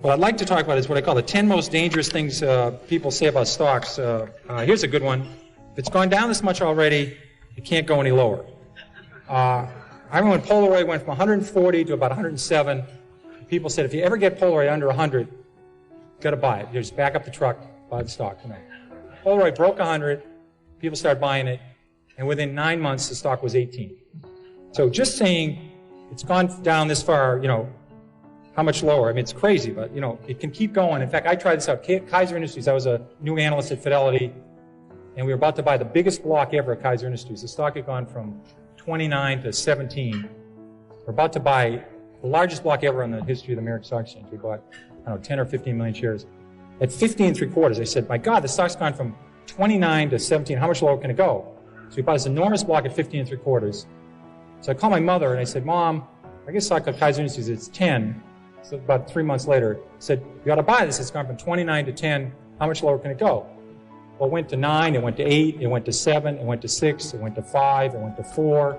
What I'd like to talk about is what I call the 10 most dangerous things people say about stocks. Here's a good one. If it's gone down this much already, it can't go any lower. I remember when Polaroid went from 140 to about 107. People said, if you ever get Polaroid under 100, you got to buy it. You just back up the truck, buy the stock. You know. Polaroid broke 100. People started buying it. And within 9 months, the stock was 18. So just saying it's gone down this far, you know, how much lower? I mean, it's crazy, but, you know, it can keep going. In fact, I tried this out. Kaiser Industries, I was a new analyst at Fidelity, and we were about to buy the biggest block ever at Kaiser Industries. The stock had gone from 29 to 17. We're about to buy the largest block ever in the history of the American Stock Exchange. We bought, I don't know, 10 or 15 million shares. At 15 3/4, I said, my God, the stock's gone from 29 to 17. How much lower can it go? So we bought this enormous block at 15 3/4. So I called my mother, and I said, Mom, I guess stock at Kaiser Industries, it's 10. So about 3 months later, I said, you ought to buy this. It's gone from 29 to 10. How much lower can it go? Well, it went to 9, it went to 8, it went to 7, it went to 6, it went to 5, it went to 4.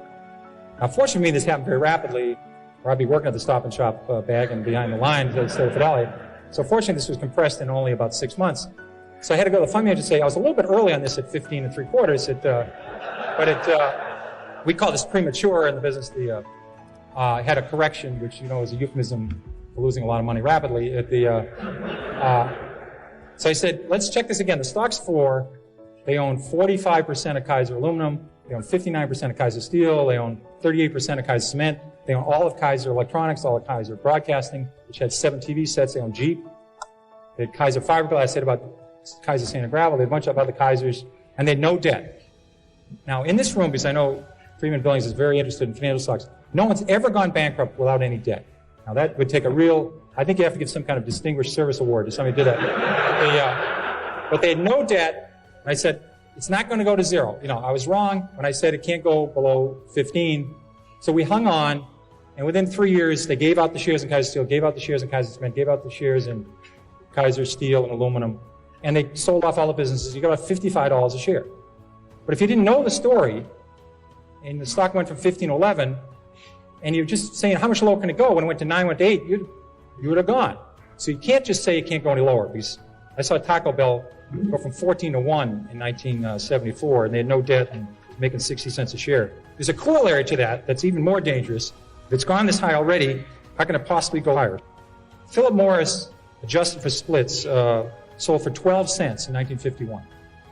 Now, fortunately for me, this happened very rapidly, or I'd be working at the Stop and Shop bag and behind the line instead of Fidelity. So fortunately, this was compressed in only about 6 months. So I had to go to the fund manager and say, I was a little bit early on this at 15 3/4. We call this premature in the business. Had a correction, which, you know, is a euphemism for losing a lot of money rapidly. So I said, let's check this again. The stock's 4. They own 45% of Kaiser Aluminum. They own 59% of Kaiser Steel. They own 38% of Kaiser Cement. They own all of Kaiser Electronics, all of Kaiser Broadcasting, which had 7 TV sets. They own Jeep. They had Kaiser Fiberglass. I said about Kaiser Sand & Gravel. They had a bunch of other Kaisers. And they had no debt. Now, in this room, because I know Freeman Billings is very interested in financial stocks, no one's ever gone bankrupt without any debt. Now, that would take a real, I think you have to give some kind of distinguished service award to somebody who did that. But they had no debt. I said, it's not going to go to 0. You know, I was wrong when I said it can't go below 15. So we hung on, and within 3 years, they gave out the shares in Kaiser Steel, gave out the shares in Kaiser Cement, gave out the shares in Kaiser Steel and Aluminum, and they sold off all the businesses. You got about $55 a share. But if you didn't know the story, and the stock went from 15 to 11, and you're just saying, how much lower can it go? When it went to 9, went to 8, you would have gone. So you can't just say it can't go any lower, because I saw Taco Bell go from 14 to 1 in 1974, and they had no debt and making 60 cents a share. There's a corollary to that that's even more dangerous. If it's gone this high already, how can it possibly go higher? Philip Morris, adjusted for splits, sold for 12 cents in 1951.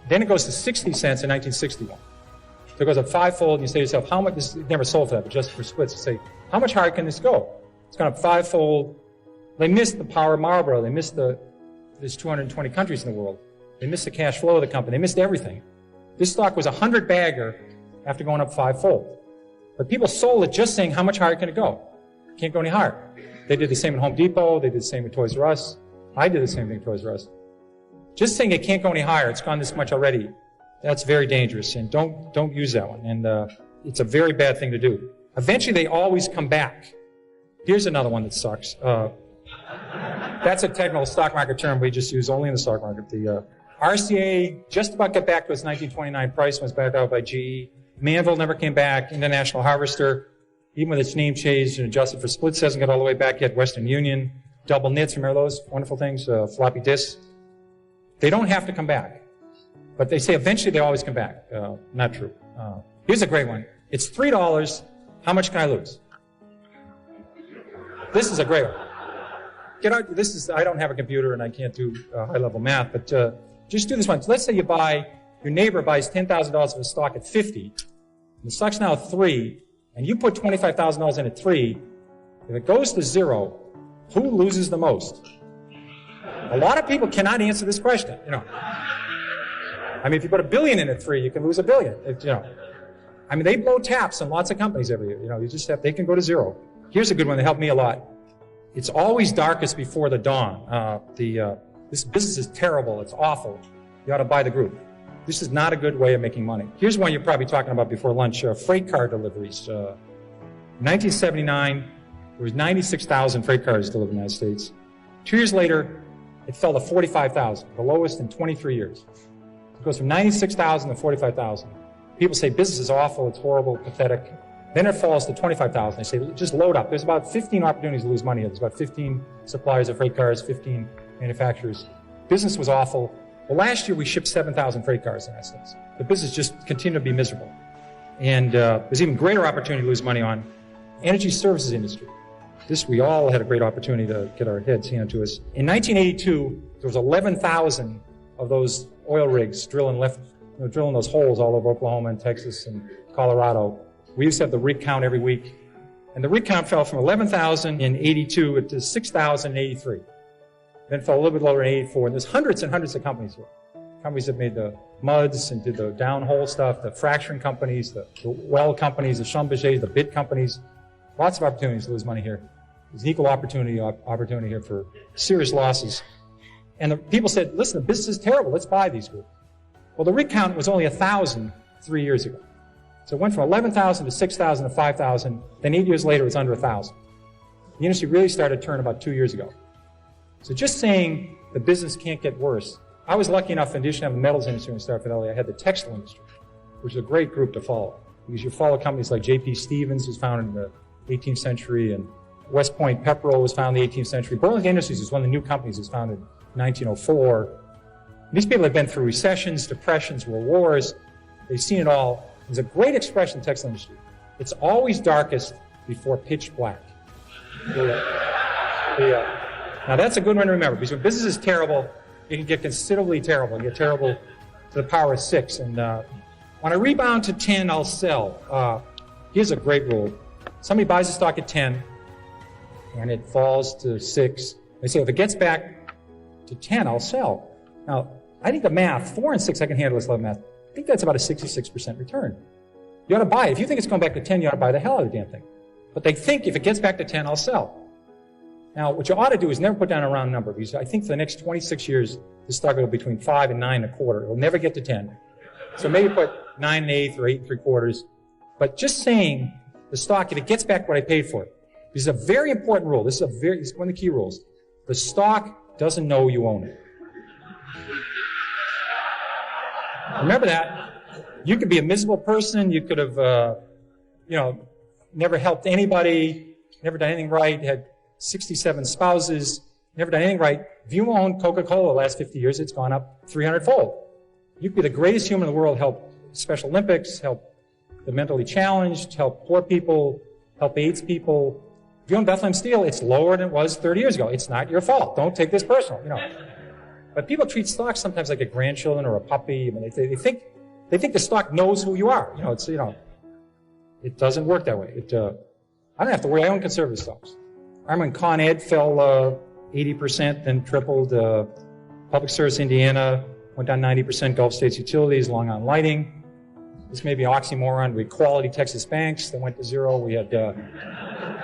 Then it goes to 60 cents in 1961. So it goes up 5-fold, and you say to yourself, how much, this never sold for that, but just for splits, you say, how much higher can this go? It's gone up 5-fold. They missed the power of Marlboro. They missed there's 220 countries in the world. They missed the cash flow of the company. They missed everything. This stock was a 100-bagger after going up 5-fold. But people sold it just saying, how much higher can it go? Can't go any higher. They did the same at Home Depot. They did the same at Toys R Us. I did the same thing at Toys R Us. Just saying it can't go any higher, it's gone this much already, that's very dangerous, and don't use that one. And it's a very bad thing to do. Eventually, they always come back. Here's another one that sucks. That's a technical stock market term we just use only in the stock market. The RCA just about got back to its 1929 price, was backed out by GE. Manville never came back. International Harvester, even with its name changed and adjusted for splits, hasn't got all the way back yet. Western Union, double knits, remember those wonderful things? Floppy disks. They don't have to come back. But they say eventually they always come back. Not true. Here's a great one. It's $3. How much can I lose? This is a great one. I don't have a computer and I can't do high-level math, but just do this one. So let's say your neighbor buys $10,000 of a stock at 50, and the stock's now 3, and you put $25,000 in at 3. If it goes to 0, who loses the most? A lot of people cannot answer this question, you know. I mean, if you put $1 billion in at 3, you can lose $1 billion, you know. I mean, they blow taps on lots of companies every year, you know. They can go to 0. Here's a good one that helped me a lot. It's always darkest before the dawn. This business is terrible. It's awful. You ought to buy the group. This is not a good way of making money. Here's one you're probably talking about before lunch, freight car deliveries. In 1979, there was 96,000 freight cars delivered in the United States. 2 years later, it fell to 45,000, the lowest in 23 years. It goes from 96,000 to 45,000. People say business is awful, it's horrible, pathetic. Then it falls to 25,000. They say, just load up. There's about 15 opportunities to lose money. There's about 15 suppliers of freight cars, 15 manufacturers. Business was awful. Well, last year we shipped 7,000 freight cars in essence. The business just continued to be miserable. And there's even greater opportunity to lose money on energy services industry. This, we all had a great opportunity to get our heads handed to us. In 1982, there was 11,000 of those oil rigs drilling those holes all over Oklahoma and Texas and Colorado. We used to have the rig count every week. And the rig count fell from 11,000 in 82 to 6,000 in 83. Then fell a little bit lower in 84. And there's hundreds and hundreds of companies here. Companies that made the muds and did the downhole stuff, the fracturing companies, the well companies, the Schlumberger, the bit companies. Lots of opportunities to lose money here. There's an equal opportunity here for serious losses. And the people said, listen, the business is terrible. Let's buy these groups. Well, the rig count was only 1,000 3 years ago. So it went from 11,000 to 6,000 to 5,000. Then 8 years later, it was under 1,000. The industry really started to turn about 2 years ago. So just saying the business can't get worse. I was lucky enough, in addition to having the metals industry in Star Fidelity, I had the textile industry, which is a great group to follow. Because you follow companies like J.P. Stevens, was founded in the 18th century, and West Point Pepperell was founded in the 18th century. Burlington Industries was one of the new companies that was founded in 1904. These people have been through recessions, depressions, world wars. They've seen it all. There's a great expression in the textile industry. It's always darkest before pitch black. Now that's a good one to remember, because when business is terrible, it can get considerably terrible. It can get terrible to the power of 6. And when I rebound to 10, I'll sell. Here's a great rule. Somebody buys a stock at 10, and it falls to 6. They say, if it gets back to 10, I'll sell. Now, I think the math, 4 and 6, I can handle this level math. I think that's about a 66% return. You ought to buy it. If you think it's going back to 10, you ought to buy the hell out of the damn thing. But they think if it gets back to 10, I'll sell. Now, what you ought to do is never put down a round number, because I think for the next 26 years, the stock will go between 5 and 9 and a quarter. It'll never get to 10. So maybe put 9 and 1/8 or 8 and 3/4. But just saying the stock, if it gets back what I paid for it, this is a very important rule. This is one of the key rules. The stock doesn't know you own it. Remember that. You could be a miserable person. You could have, never helped anybody, never done anything right, had 67 spouses, never done anything right. If you own Coca-Cola the last 50 years, it's gone up 300-fold. You could be the greatest human in the world, help Special Olympics, help the mentally challenged, help poor people, help AIDS people. If you own Bethlehem Steel, it's lower than it was 30 years ago. It's not your fault. Don't take this personal, But people treat stocks sometimes like a grandchildren or a puppy. I mean, they think the stock knows who you are. It doesn't work that way. I don't have to worry. I own conservative stocks. I remember when Con Ed fell 80%, then tripled. Public Service Indiana went down 90%. Gulf States Utilities, Long Island Lighting. This may be an oxymoron. We had Quality Texas Banks that went to zero. We had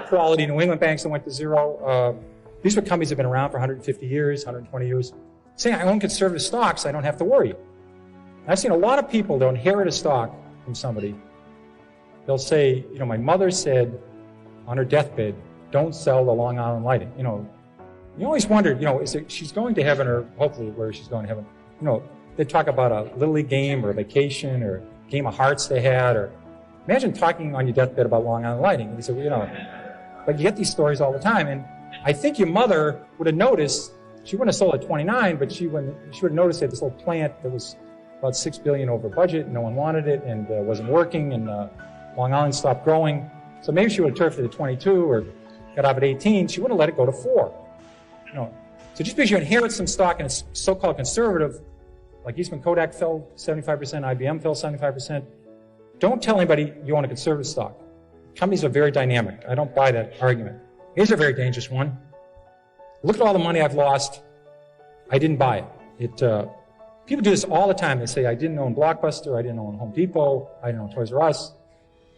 Quality New England Banks that went to zero. These were companies that have been around for 150 years, 120 years. Saying I own conservative stocks, I don't have to worry. I've seen a lot of people that inherit a stock from somebody. They'll say, my mother said on her deathbed, don't sell the Long Island Lighting. You always wondered, she's going to heaven, or hopefully where she's going to heaven. They talk about a Little League game or a vacation or a game of hearts they had, or imagine talking on your deathbed about Long Island Lighting. And you say, but you get these stories all the time. And I think your mother would have noticed, she wouldn't have sold at 29, but she would have noticed that this little plant that was about $6 billion over budget, no one wanted it, and wasn't working, and Long Island stopped growing. So maybe she would have turfed it at 22 or got up at 18. She wouldn't have let it go to 4. So just because you inherit some stock and it's so-called conservative, like Eastman Kodak fell 75%, IBM fell 75%, don't tell anybody you own a conservative stock. Companies are very dynamic. I don't buy that argument. Here's a very dangerous one. Look at all the money I've lost. I didn't buy it. People do this all the time. They say, I didn't own Blockbuster, I didn't own Home Depot, I didn't own Toys R Us.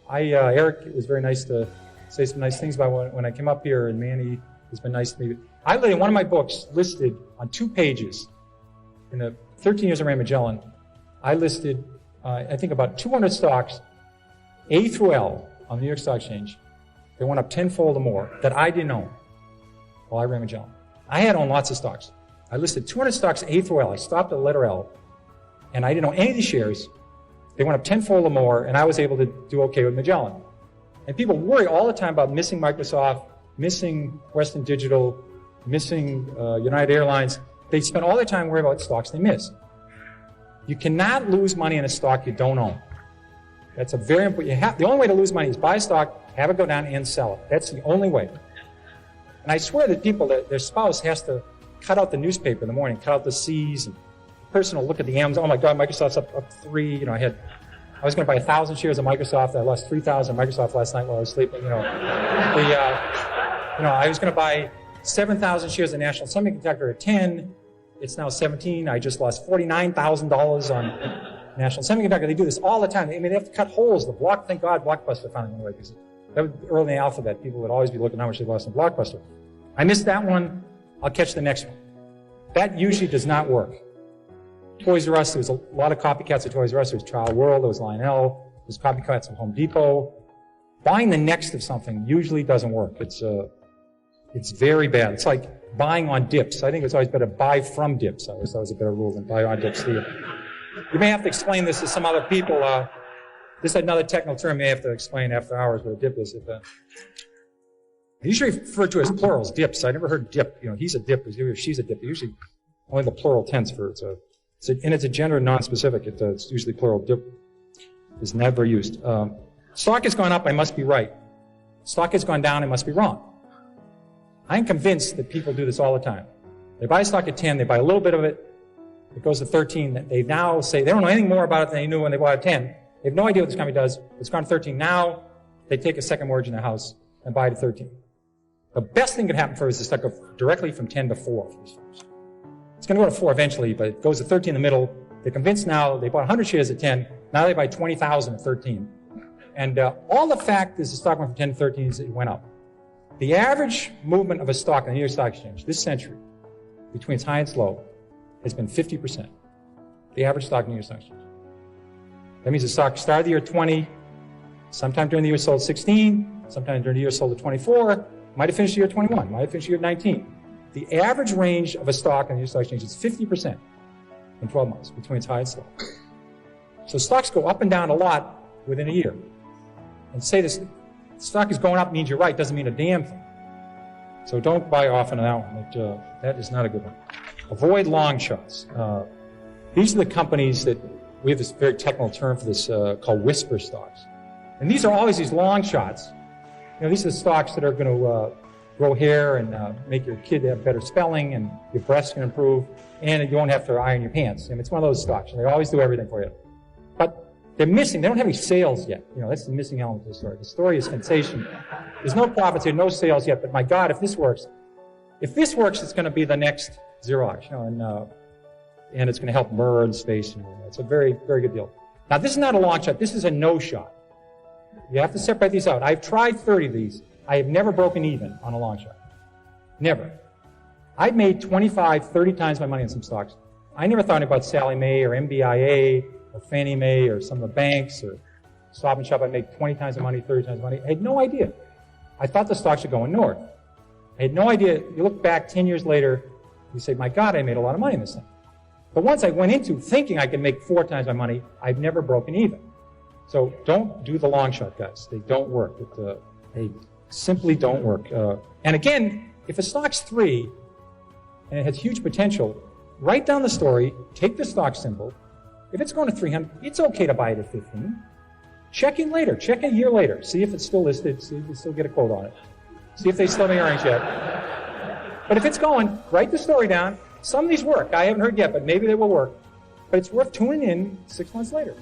Eric, it was very nice to say some nice things about when I came up here, and Manny has been nice to me. I in one of my books listed on 2 pages, in the 13 years I ran Magellan, I listed, I think about 200 stocks, A through L, on the New York Stock Exchange. They went up tenfold or more that I didn't own while I ran Magellan. I had owned lots of stocks. I listed 200 stocks A through L. I stopped at the letter L, and I didn't own any of these shares. They went up tenfold or more, and I was able to do okay with Magellan. And people worry all the time about missing Microsoft, missing Western Digital, missing United Airlines. They spend all their time worrying about stocks they miss. You cannot lose money in a stock you don't own. That's a very important. The only way to lose money is buy a stock, have it go down, and sell it. That's the only way. And I swear that their spouse has to cut out the newspaper in the morning, cut out the C's, and the person will look at the M's. Oh my God, Microsoft's up 3. You know, I was going to buy 1,000 shares of Microsoft. I lost 3,000 Microsoft last night while I was sleeping. I was going to buy 7,000 shares of National Semiconductor at 10. It's now 17. I just lost $49,000 on National Semiconductor. They do this all the time. I mean, they have to cut holes. Thank God Blockbuster finally went away, because that was early in the alphabet. People would always be looking how much they lost in Blockbuster. I missed that one. I'll catch the next one. That usually does not work. Toys R Us, there was a lot of copycats of Toys R Us. There was Child World, there was Lionel, there was copycats of Home Depot. Buying the next of something usually doesn't work. It's very bad. It's like buying on dips. I think it's always better buy from dips. I always thought it was a better rule than buy on dips. You may have to explain this to some other people. This is another technical term you may have to explain after hours what a dip is. I usually refer to as plurals, dips. I never heard dip. He's a dip, or she's a dip. Usually only the plural tense for it. And it's a gender non-specific. It's usually plural. Dip is never used. Stock has gone up, I must be right. Stock has gone down, I must be wrong. I'm convinced that people do this all the time. They buy stock at 10, they buy a little bit of it, it goes to 13. They now say they don't know anything more about it than they knew when they bought at 10. They have no idea what this company does. It's gone to 13. Now they take a second mortgage in their house and buy it at 13. The best thing that could happen for us is the stock go directly from 10 to 4. It's going to go to 4 eventually, but it goes to 13 in the middle. They're convinced now they bought 100 shares at 10. Now they buy 20,000 at 13. And all the fact is the stock went from 10 to 13 is it went up. The average movement of a stock in the New York Stock Exchange this century, between its high and its low, has been 50%. The average stock in the New York Stock Exchange. That means the stock started the year 20, sometime during the year sold 16, sometime during the year sold at 24, might have finished the year 21, might have finished the year 19. The average range of a stock in the New York Stock Exchange is 50% in 12 months, between its high and its low. So stocks go up and down a lot within a year. And say this stock is going up means you're right, doesn't mean a damn thing. So don't buy often on that one. That is not a good one. Avoid long shots. These are the companies that, we have this very technical term for this called whisper stocks. And these are always these long shots. These are the stocks that are going to grow hair and make your kid have better spelling, and your breasts can improve, and you won't have to iron your pants. It's one of those stocks, and they always do everything for you. But they're missing. They don't have any sales yet. That's the missing element of the story. The story is sensational. There's no profits here, no sales yet. But my God, if this works, it's going to be the next Xerox. And it's going to help Murr and space. It's a very, very good deal. Now, this is not a long shot. This is a no shot. You have to separate these out. I've tried 30 of these. I have never broken even on a long shot. Never. I've made 25, 30 times my money on some stocks. I never thought about Sallie Mae or MBIA or Fannie Mae or some of the banks or Stop and Shop. I'd make 20 times the money, 30 times the money. I had no idea. I thought the stocks were going north. I had no idea. You look back 10 years later, you say, my God, I made a lot of money in this thing. But once I went into thinking I could make 4 times my money, I've never broken even. So don't do the long shot, guys. They don't work. They simply don't work. And again, if a stock's 3 and it has huge potential, write down the story, take the stock symbol. If it's going to 300, it's okay to buy it at 15. Check in later. Check a year later. See if it's still listed. See if you still get a quote on it. See if they still have earnings yet. But if it's going, write the story down. Some of these work. I haven't heard yet, but maybe they will work. But it's worth tuning in 6 months later.